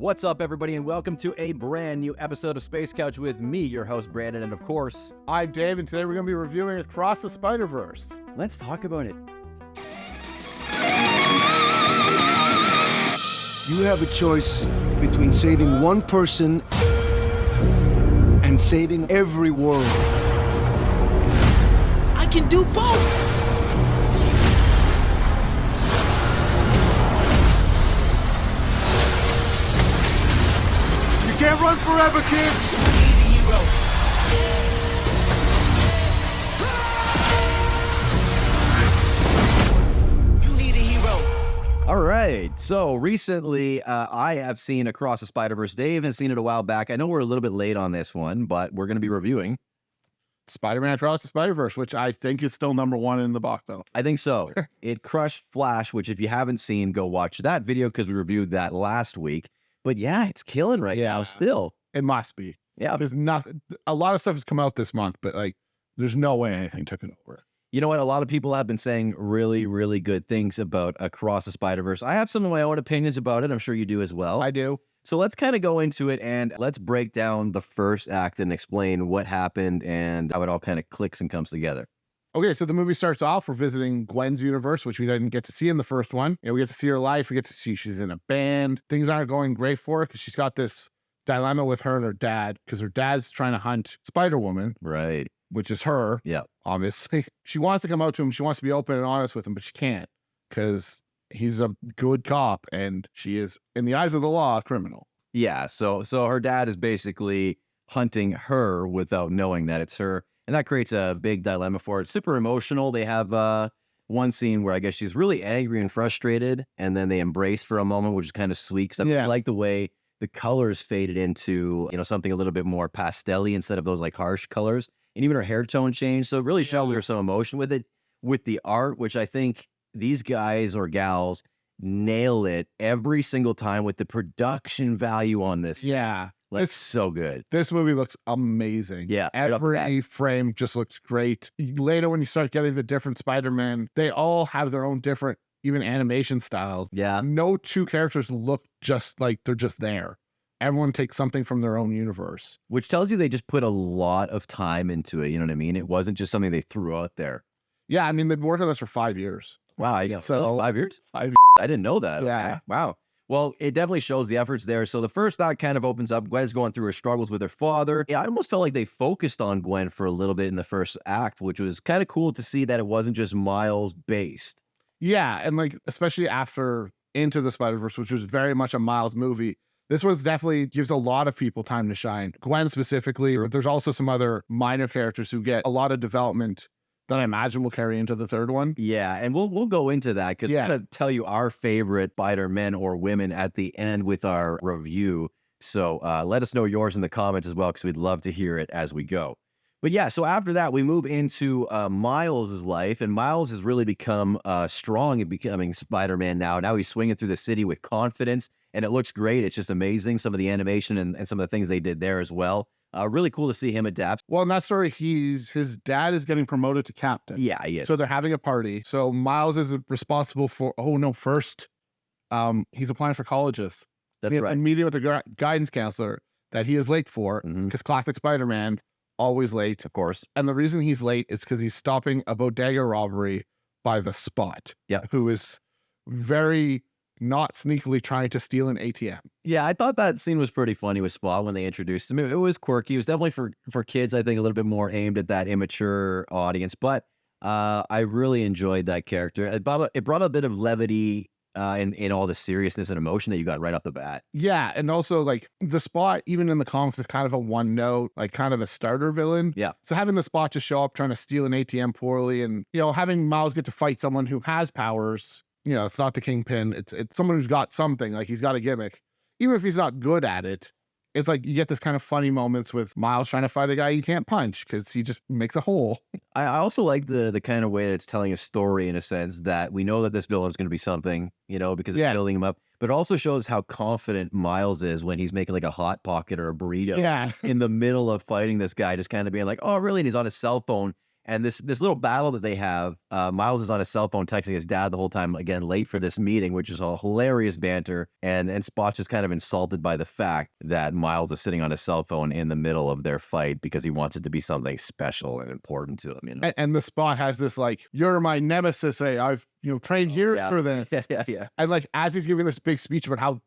What's up, everybody, and welcome to a brand new episode of Space Couch with me, your host, Brandon, and of course, I'm Dave, and today we're going to be reviewing Across the Spider-Verse. let's talk about it. You have a choice between saving one person and saving every world. I can do both! You can't run forever, kid! You need a hero. All right, so recently I have seen Across the Spider-Verse. Dave has seen it a while back. I know we're a little bit late on this one, but we're going to be reviewing. Spider-Man Across the Spider-Verse, which I think is still #1 in the box office. I think so. It crushed Flash, which if you haven't seen, go watch that video because we reviewed that last week. But yeah, it's killing right now still. It must be. Yeah. There's nothing. A lot of stuff has come out this month, but like, there's no way anything took it over. You know what? A lot of people have been saying really, really good things about Across the Spider-Verse. I have some of my own opinions about it. I'm sure you do as well. I do. So let's kind of go into it and let's break down the first act and explain what happened and how it all kind of clicks and comes together. Okay, so the movie starts off, we're visiting Gwen's universe, which we didn't get to see in the first one. And we get to see her life. We get to see she's in a band. Things aren't going great for her because she's got this dilemma with her and her dad because her dad's trying to hunt Spider-Woman, Right. which is her. Yeah. Obviously. She wants to come out to him. She wants to be open and honest with him, but she can't because he's a good cop and she is, in the eyes of the law, a criminal. Yeah. So her dad is basically hunting her without knowing that it's her. And that creates a big dilemma for her. It's super emotional. They have one scene where I guess she's really angry and frustrated, and then they embrace for a moment, which is kind of sweet. Because I like the way the colors faded into, something a little bit more pastel-y instead of those like harsh colors. And even her hair tone changed. So it really showed her some emotion with it. With the art, which I think these guys or gals nail it every single time with the production value on this. Yeah. It's so good. This movie looks amazing. Yeah. Every frame just looks great. Later, when you start getting the different Spider-Man, they all have their own different, even animation styles. Yeah. No two characters look just like they're just there. Everyone takes something from their own universe. Which tells you they just put a lot of time into it. You know what I mean? It wasn't just something they threw out there. Yeah, I mean, they've worked on this for 5 years. Wow. So 5 years? 5 I didn't know that. Yeah. Okay. Wow. Well, it definitely shows the efforts there. So the first act kind of opens up. Gwen's going through her struggles with her father. Yeah, I almost felt like they focused on Gwen for a little bit in the first act, which was kind of cool to see that it wasn't just Miles based. Yeah, and like, especially after Into the Spider-Verse, which was very much a Miles movie, this was definitely gives a lot of people time to shine. Gwen specifically, but there's also some other minor characters who get a lot of development that I imagine will carry into the third one. Yeah, and we'll go into that because we're going to tell you our favorite Spider-Men or women at the end with our review. So let us know yours in the comments as well because we'd love to hear it as we go. But yeah, so after that, we move into Miles' life, and Miles has really become strong in becoming Spider-Man now. Now he's swinging through the city with confidence, and it looks great. It's just amazing, some of the animation and some of the things they did there as well. Really cool to see him adapt. Well, in that story, his dad is getting promoted to captain. Yeah, he is. So they're having a party. So Miles is responsible for, first, he's applying for colleges. That's right. And meeting with the guidance counselor that he is late for, because classic Spider-Man, always late. Of course. And the reason he's late is because he's stopping a bodega robbery by the Spot. Yeah. Who is very not sneakily trying to steal an ATM. Yeah, I thought that scene was pretty funny with Spot when they introduced him. It was quirky. It was definitely for kids, I think, a little bit more aimed at that immature audience. But I really enjoyed that character. It brought a bit of levity in all the seriousness and emotion that you got right off the bat. Yeah, and also like the Spot, even in the comics, is kind of a one note, like kind of a starter villain. Yeah. So having the Spot just show up trying to steal an ATM poorly, and having Miles get to fight someone who has powers. It's not the Kingpin. It's someone who's got something, like he's got a gimmick. Even if he's not good at it, it's like you get this kind of funny moments with Miles trying to fight a guy he can't punch because he just makes a hole. I also like the kind of way that it's telling a story in a sense that we know that this villain is going to be something, because it's building him up. But it also shows how confident Miles is when he's making like a Hot Pocket or a burrito in the middle of fighting this guy, just kind of being like, oh, really? And he's on his cell phone. And this little battle that they have, Miles is on his cell phone texting his dad the whole time, again, late for this meeting, which is a hilarious banter. And Spot's just kind of insulted by the fact that Miles is sitting on his cell phone in the middle of their fight because he wants it to be something special and important to him, you know? And the Spot has this like, you're my nemesis. I've trained years for this. Yeah. And like as he's giving this big speech about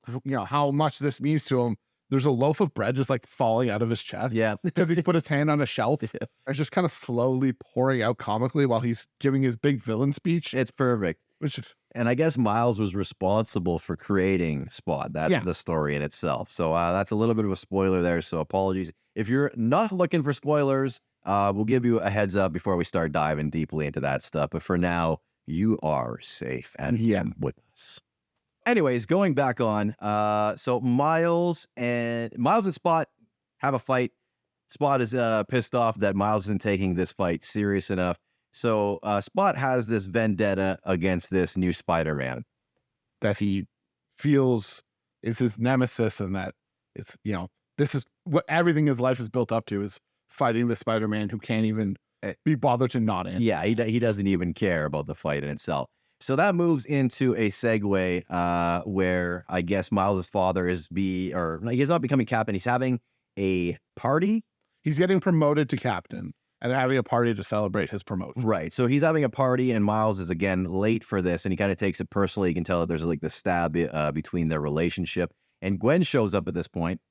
how much this means to him, there's a loaf of bread just like falling out of his chest. Yeah. Because he's put his hand on a shelf. Yeah. It's just kind of slowly pouring out comically while he's giving his big villain speech. It's perfect. And I guess Miles was responsible for creating Spot. That's the story in itself. So that's a little bit of a spoiler there. So apologies. If you're not looking for spoilers, we'll give you a heads up before we start diving deeply into that stuff. But for now, you are safe and with us. Anyways, going back on, so Miles and Spot have a fight. Spot is pissed off that Miles isn't taking this fight serious enough. So Spot has this vendetta against this new Spider-Man that he feels is his nemesis, and that it's this is what everything his life is built up to, is fighting the Spider-Man who can't even be bothered to not answer. Yeah, he doesn't even care about the fight in itself. So that moves into a segue where I guess Miles' father he's not becoming captain. He's having a party. He's getting promoted to captain, and they're having a party to celebrate his promotion. Right. So he's having a party, and Miles is again late for this, and he kind of takes it personally. You can tell that there's like the stab between their relationship. And Gwen shows up at this point.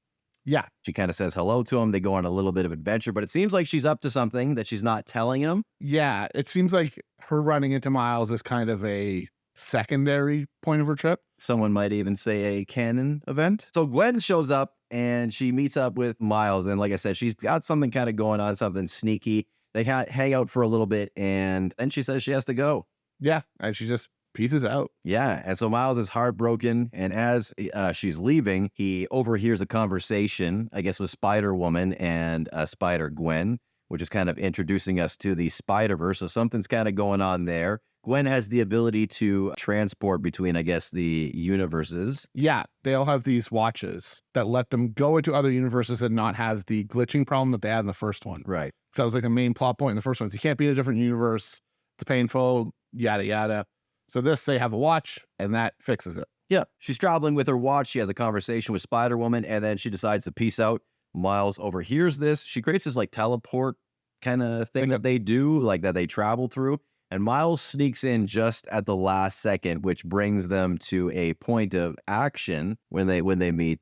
Yeah. She kind of says hello to him. They go on a little bit of adventure, but it seems like she's up to something that she's not telling him. Yeah. It seems like her running into Miles is kind of a secondary point of her trip. Someone might even say a canon event. So Gwen shows up and she meets up with Miles. And like I said, she's got something kind of going on, something sneaky. They hang out for a little bit, and then she says she has to go. Yeah. And she just pieces out. Yeah. And so Miles is heartbroken. And as she's leaving, he overhears a conversation, I guess, with Spider-Woman and Spider-Gwen, which is kind of introducing us to the Spider-Verse. So something's kind of going on there. Gwen has the ability to transport between, I guess, the universes. Yeah. They all have these watches that let them go into other universes and not have the glitching problem that they had in the first one. Right. So that was like the main plot point in the first one. So you can't be in a different universe. It's painful, yada, yada. So they have a watch, and that fixes it. Yeah. She's traveling with her watch. She has a conversation with Spider-Woman, and then she decides to peace out. Miles overhears this. She creates this like teleport kind of thing that they do, like that they travel through. And Miles sneaks in just at the last second, which brings them to a point of action when they meet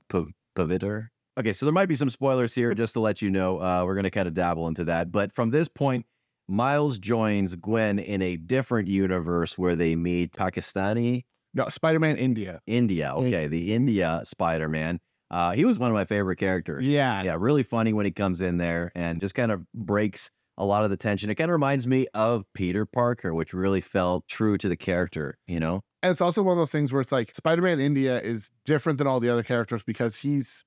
Paviter. Okay, so there might be some spoilers here, just to let you know. We're going to kind of dabble into that. But from this point, Miles joins Gwen in a different universe where they meet Pakistani. No, Spider-Man India. India. Okay, the India Spider-Man. He was one of my favorite characters. Yeah. Yeah, really funny when he comes in there and just kind of breaks a lot of the tension. It kind of reminds me of Peter Parker, which really felt true to the character, you know? And it's also one of those things where it's like Spider-Man India is different than all the other characters because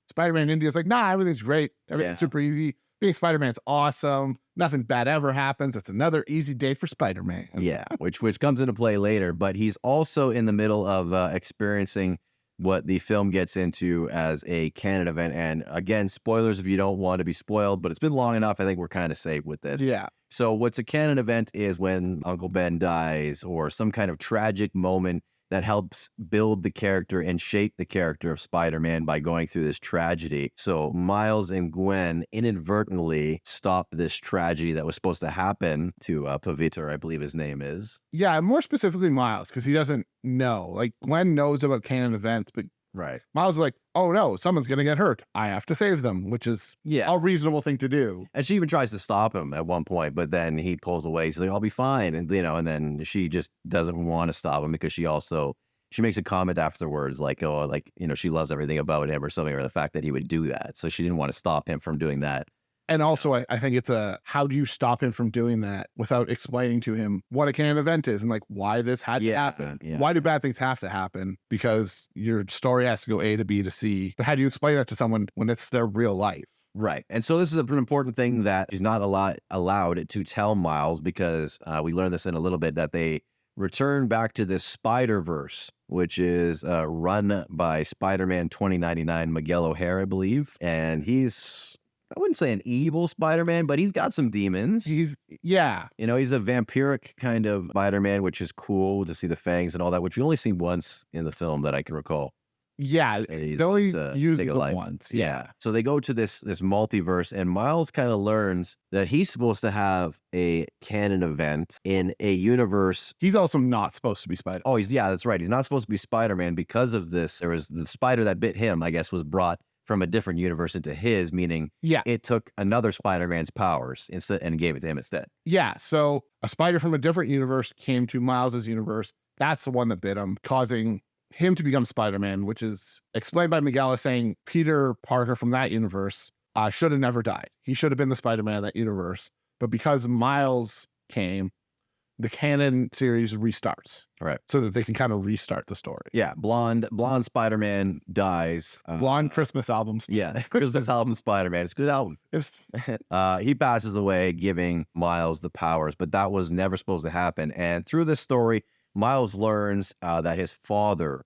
Spider-Man India is like, nah, everything's great. Everything's super easy. Being Spider-Man's awesome. Nothing bad ever happens. It's another easy day for Spider-Man. Yeah, which comes into play later. But he's also in the middle of experiencing what the film gets into as a canon event. And again, spoilers if you don't want to be spoiled, but it's been long enough. I think we're kind of safe with this. Yeah. So what's a canon event is when Uncle Ben dies or some kind of tragic moment that helps build the character and shape the character of Spider-Man by going through this tragedy. So Miles and Gwen inadvertently stop this tragedy that was supposed to happen to Paviter, I believe his name is. Yeah, more specifically Miles, because he doesn't know. Like, Gwen knows about canon events, but right. Miles is like, oh no, someone's going to get hurt. I have to save them, which is a reasonable thing to do. And she even tries to stop him at one point, but then he pulls away. He's like, I'll be fine. And, and then she just doesn't want to stop him because she makes a comment afterwards, like, she loves everything about him or something, or the fact that he would do that. So she didn't want to stop him from doing that. And also, I think it's how do you stop him from doing that without explaining to him what a canon event is and like why this had to happen? Yeah. Why do bad things have to happen? Because your story has to go A to B to C. But how do you explain that to someone when it's their real life? Right. And so this is an important thing that she's not allowed to tell Miles, because we learned this in a little bit, that they return back to this Spider-Verse, which is run by Spider-Man 2099, Miguel O'Hara, I believe. And he's I wouldn't say an evil Spider-Man, but he's got some demons. Yeah. You know, he's a vampiric kind of Spider-Man, which is cool to see the fangs and all that, which we only see once in the film that I can recall. Yeah. He's- They only it's a use big it of life. once. Yeah. So they go to this multiverse, and Miles kind of learns that he's supposed to have a canon event in a universe. He's also not supposed to be Spider. Oh, that's right. He's not supposed to be Spider-Man because of this. There was the spider that bit him, I guess, was brought from a different universe into his, meaning Yeah. it took another Spider-Man's powers instead and gave it to him instead. Yeah. So a spider from a different universe came to Miles's universe. That's the one that bit him, causing him to become Spider-Man, which is explained by Miguel as saying Peter Parker from that universe should have never died. He should have been the Spider-Man of that universe. But because Miles came, the canon series restarts. Right. So that they can kind of restart the story. Yeah, blonde Spider-Man dies. Blonde Christmas albums. Yeah, Christmas album Spider-Man. It's a good album. He passes away, giving Miles the powers, but that was never supposed to happen. And through this story, Miles learns that his father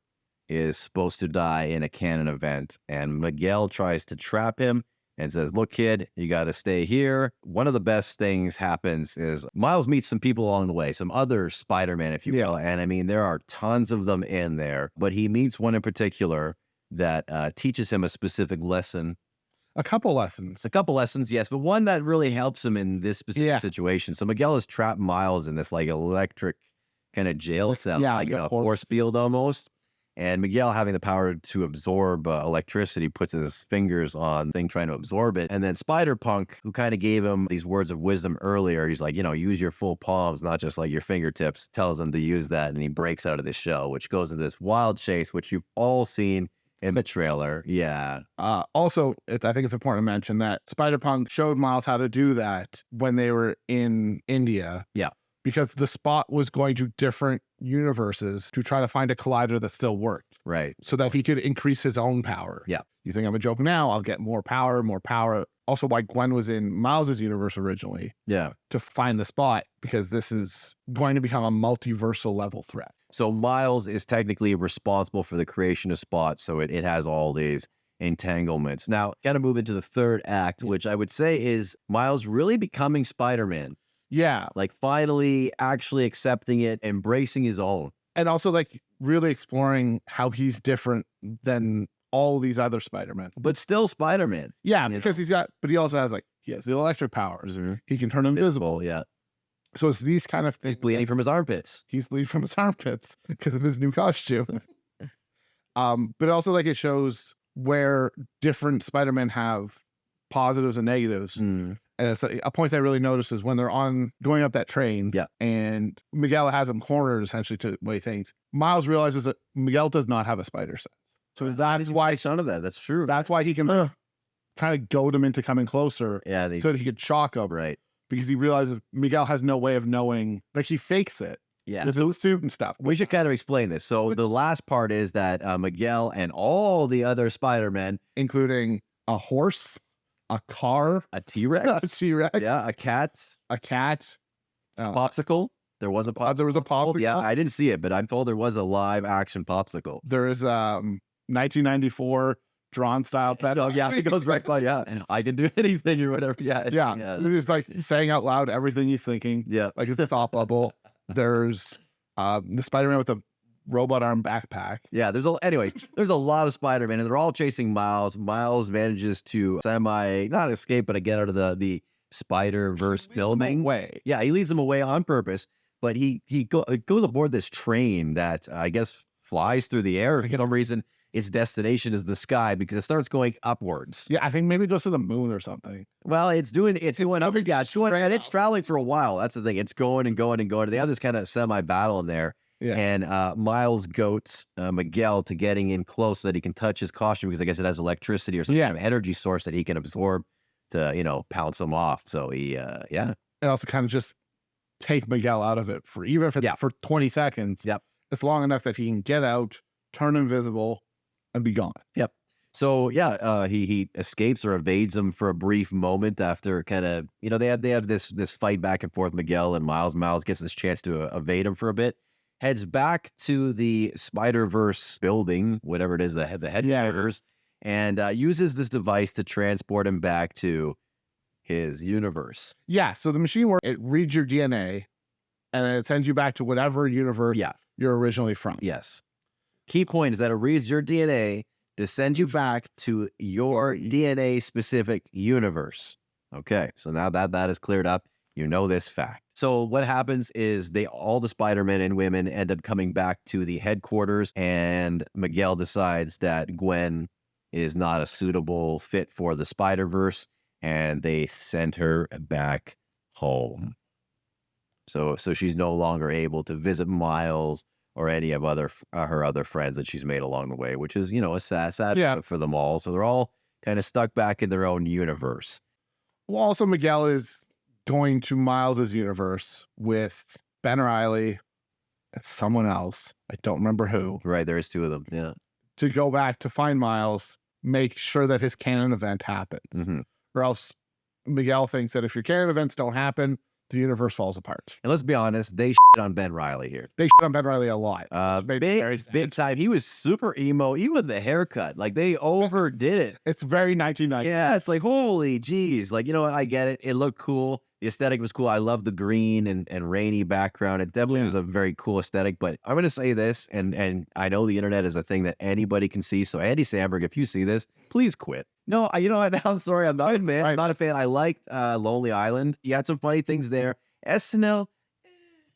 is supposed to die in a canon event, and Miguel tries to trap him and says, "Look, kid, you got to stay here." One of the best things happens is Miles meets some people along the way, some other Spider-Man, if you will. And I mean, there are tons of them in there, but he meets one in particular that teaches him a specific lesson. A couple lessons. A couple lessons, yes, but one that really helps him in this specific situation. So Miguel has trapped Miles in this like electric kind of jail cell, like a force field almost. And Miguel, having the power to absorb electricity, puts his fingers on the thing trying to absorb it. And then Spider-Punk, who kind of gave him these words of wisdom earlier, he's like, use your full palms, not just like your fingertips, tells him to use that. And he breaks out of the shell, which goes into this wild chase, which you've all seen in the trailer. Yeah. Also, I think it's important to mention that Spider-Punk showed Miles how to do that when they were in India. Yeah. Because the Spot was going to different universes to try to find a collider that still worked. Right. So that he could increase his own power. Yeah. You think I'm a joke now? I'll get more power, more power. Also, why Gwen was in Miles's universe originally. Yeah. To find the Spot, because this is going to become a multiversal level threat. So Miles is technically responsible for the creation of Spot. So it has all these entanglements. Now, got to move into the third act, which I would say is Miles really becoming Spider-Man. Yeah. Like finally actually accepting it, embracing his own. And also like really exploring how he's different than all these other Spider-Men. But still Spider-Man. Yeah, because but he also has he has the electric powers. Mm-hmm. He can turn invisible. Yeah. So it's these kind of things. He's bleeding from his armpits. He's bleeding from his armpits because of his new costume. But also it shows where different Spider-Men have positives and negatives. Mm. And it's a point I really noticed is when they're going up that train, and Miguel has him cornered essentially to the way things. Miles realizes that Miguel does not have a spider sense. So that's why none of that. That's true. That's why he can kind of goad him into coming closer. Yeah. So that he could shock him. Right. Because he realizes Miguel has no way of knowing, he fakes it. Yeah. With his suit and stuff. We should kind of explain this. So the last part is that Miguel and all the other Spider-Men, including a horse, a car, a T-Rex, a T-Rex, yeah, a cat, popsicle. There was a popsicle. There was a popsicle. Yeah, I didn't see it, but I'm told there was a live action popsicle. There is 1994 drawn style pet. Oh yeah, it goes right by. Yeah, I can do anything or whatever. Yeah, yeah. It's saying out loud everything he's thinking. Yeah, it's a thought bubble. There's the Spider-Man with the robot arm backpack. Yeah, there's a lot of Spider-Man, and they're all chasing Miles. Miles manages to not escape, but get out of the Spider-Verse building. Way. Yeah, he leads them away on purpose, but he goes aboard this train that I guess flies through the air for some reason. Its destination is the sky because it starts going upwards. Yeah, I think maybe it goes to the moon or something. Well, it's going up. Yeah, and it's traveling for a while. That's the thing. It's going and going and going. They have this kind of semi-battle in there. Yeah. And Miles goats Miguel to getting in close so that he can touch his costume because I guess it has electricity or some kind of energy source that he can absorb to, pounce him off. So he, And also kind of just take Miguel out of it for even if it's for 20 seconds. Yep. It's long enough that he can get out, turn invisible, and be gone. Yep. So he escapes or evades him for a brief moment after kind of they have this fight back and forth, Miguel and Miles. Miles gets this chance to evade him for a bit. Heads back to the Spider-Verse building, whatever it is, the headquarters, and uses this device to transport him back to his universe. Yeah, so the machine works, it reads your DNA, and then it sends you back to whatever universe you're originally from. Yes. Key point is that it reads your DNA to send you back to your DNA-specific universe. Okay, so now that is cleared up, you know this fact. So what happens is all the Spider-Men and women end up coming back to the headquarters, and Miguel decides that Gwen is not a suitable fit for the Spider-Verse, and they send her back home. So she's no longer able to visit Miles or any of her other friends that she's made along the way, which is, a sad for them all. So they're all kind of stuck back in their own universe. Well, also Miguel is going to Miles's universe with Ben Reilly and someone else. I don't remember who. Right, there is two of them. Yeah. To go back to find Miles, make sure that his canon event happens. Mm-hmm. Or else Miguel thinks that if your canon events don't happen, the universe falls apart. And let's be honest, they on Ben Reilly here. They on Ben Reilly a lot. Big time. He was super emo, even the haircut. Like, they overdid it. It's very 1990. Yeah, it's like, holy geez. Like, you know what? I get it. It looked cool. The aesthetic was cool. I love the green and rainy background. It definitely was a very cool aesthetic. But I'm going to say this, and I know the internet is a thing that anybody can see. So Andy Samberg, if you see this, please quit. No, you know what? I'm sorry. I'm not a fan. I'm not a fan. I liked Lonely Island. You had some funny things there. SNL.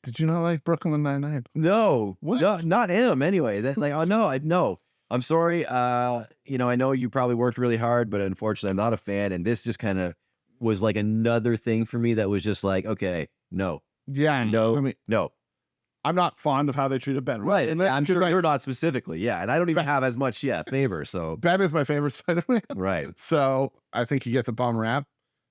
Did you not like Brooklyn Nine-Nine? No, not him. Anyway, no. I'm sorry. I know you probably worked really hard, but unfortunately, I'm not a fan. And this just kind of was like another thing for me that was just like, okay, no. Yeah, no, I mean, no. I'm not fond of how they treated Ben. Right, and I'm sure you're not specifically. Yeah, and I don't even have as much favor. So Ben is my favorite Spider-Man. Right. So I think he gets a bum rap,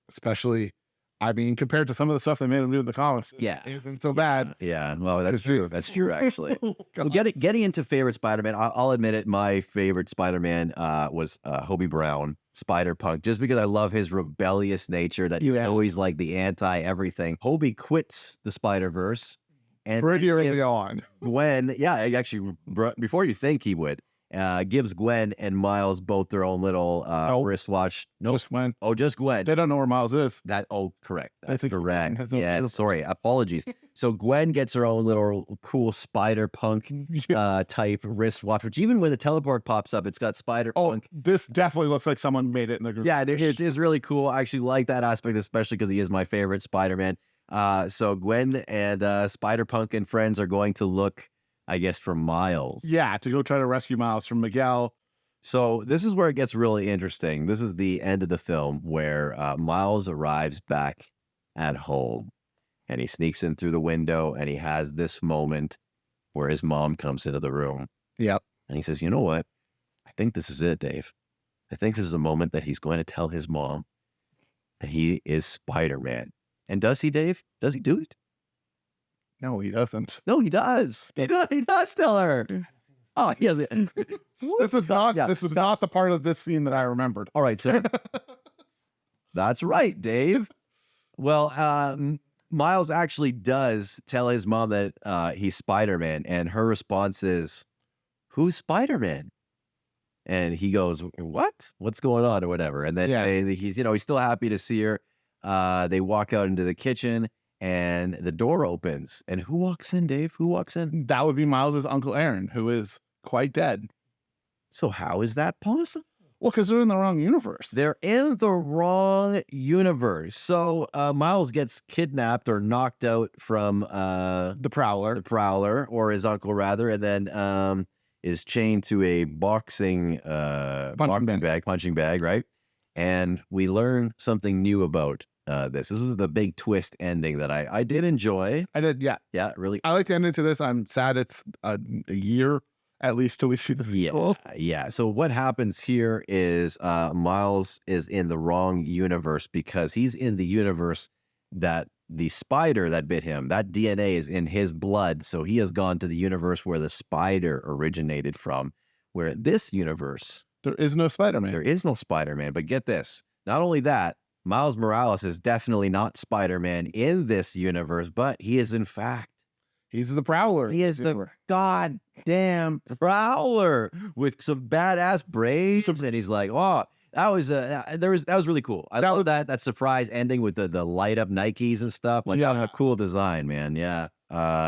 especially. I mean, compared to some of the stuff they made him do in the comics, it isn't so bad. Yeah, well, that's true. That's true, actually. Well, getting into favorite Spider-Man, I'll admit it. My favorite Spider-Man was Hobie Brown, Spider-Punk, just because I love his rebellious nature. That he's always like the anti-everything. Hobie quits the Spider-Verse, and pretty early on. Gwen, actually, before you think he would. Gives Gwen and Miles both their own little wristwatch. No, just Gwen. Oh, just Gwen. They don't know where Miles is. Correct. That's correct. Yeah, sorry. Apologies. So Gwen gets her own little cool Spider-Punk type wristwatch, which even when the teleport pops up, it's got Spider-Punk. This definitely looks like someone made it in the group. Yeah, it is really cool. I actually like that aspect, especially because he is my favorite Spider-Man. So Gwen and Spider-Punk and friends are going to look, I guess, for Miles. Yeah, to go try to rescue Miles from Miguel. So this is where it gets really interesting. This is the end of the film where Miles arrives back at home, and he sneaks in through the window, and he has this moment where his mom comes into the room. Yep. And he says, you know what? I think this is it, Dave. I think this is the moment that he's going to tell his mom that he is Spider-Man. And does he, Dave? Does he do it? No, he doesn't. No, he does. He does tell her. Oh, yeah. This was not the part of this scene that I remembered. All right, sir. That's right, Dave. Well, Miles actually does tell his mom that he's Spider-Man, and her response is, "Who's Spider-Man?" And he goes, "What? What's going on?" or whatever. And then he's still happy to see her. They walk out into the kitchen. And the door opens. And who walks in, Dave? Who walks in? That would be Miles's Uncle Aaron, who is quite dead. So how is that possible? Well, because they're in the wrong universe. They're in the wrong universe. So Miles gets kidnapped or knocked out from the Prowler, or his uncle rather, and then is chained to a punching bag, right? And we learn something new about this is the big twist ending that I did enjoy. I did, yeah, really. I like the ending to this. I'm sad it's a year at least till we see the sequel. Yeah. So what happens here is Miles is in the wrong universe because he's in the universe that the spider that bit him, that DNA is in his blood. So he has gone to the universe where the spider originated from. Where this universe, there is no Spider-Man. There is no Spider-Man. But get this, not only that. Miles Morales is definitely not Spider-Man in this universe, but he is in fact He's the Prowler. He is the goddamn Prowler with some badass braids, and he's like, "Oh, that was really cool. I love that surprise ending with the light up Nikes and stuff. Like, Yeah. a cool design, man. Yeah,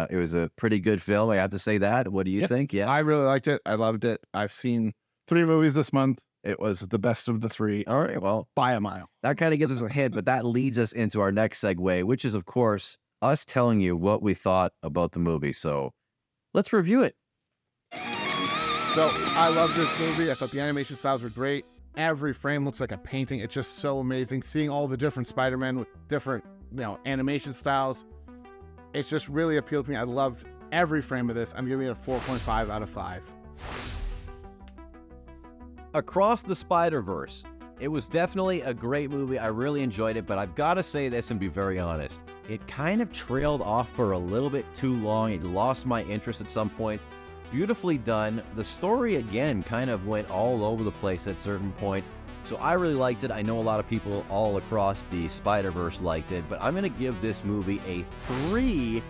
it was a pretty good film. I have to say that. What do you think? Yeah, I really liked it. I loved it. I've seen 3 movies this month. It was the best of the 3 all right. Well, by a mile. that kind of gives us a hint, but that leads us into our next segue, which is, of course, us telling you what we thought about the movie. So let's review it. So I love this movie. I thought the animation styles were great. Every frame looks like a painting. It's just so amazing. Seeing all the different Spider-Man with different, animation styles. It's just really appealed to me. I loved every frame of this. I'm giving it a 4.5 out of 5. Across the Spider-Verse. It was definitely a great movie. I really enjoyed it, but I've got to say this and be very honest. It kind of trailed off for a little bit too long. It lost my interest at some points. Beautifully done. The story, again, kind of went all over the place at certain points. So I really liked it. I know a lot of people all across the Spider-Verse liked it, but I'm going to give this movie a 3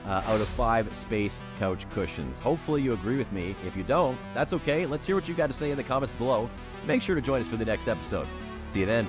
out of 5 space couch cushions. Hopefully you agree with me. If you don't, that's okay. Let's hear what you got to say in the comments below. Make sure to join us for the next episode. See you then.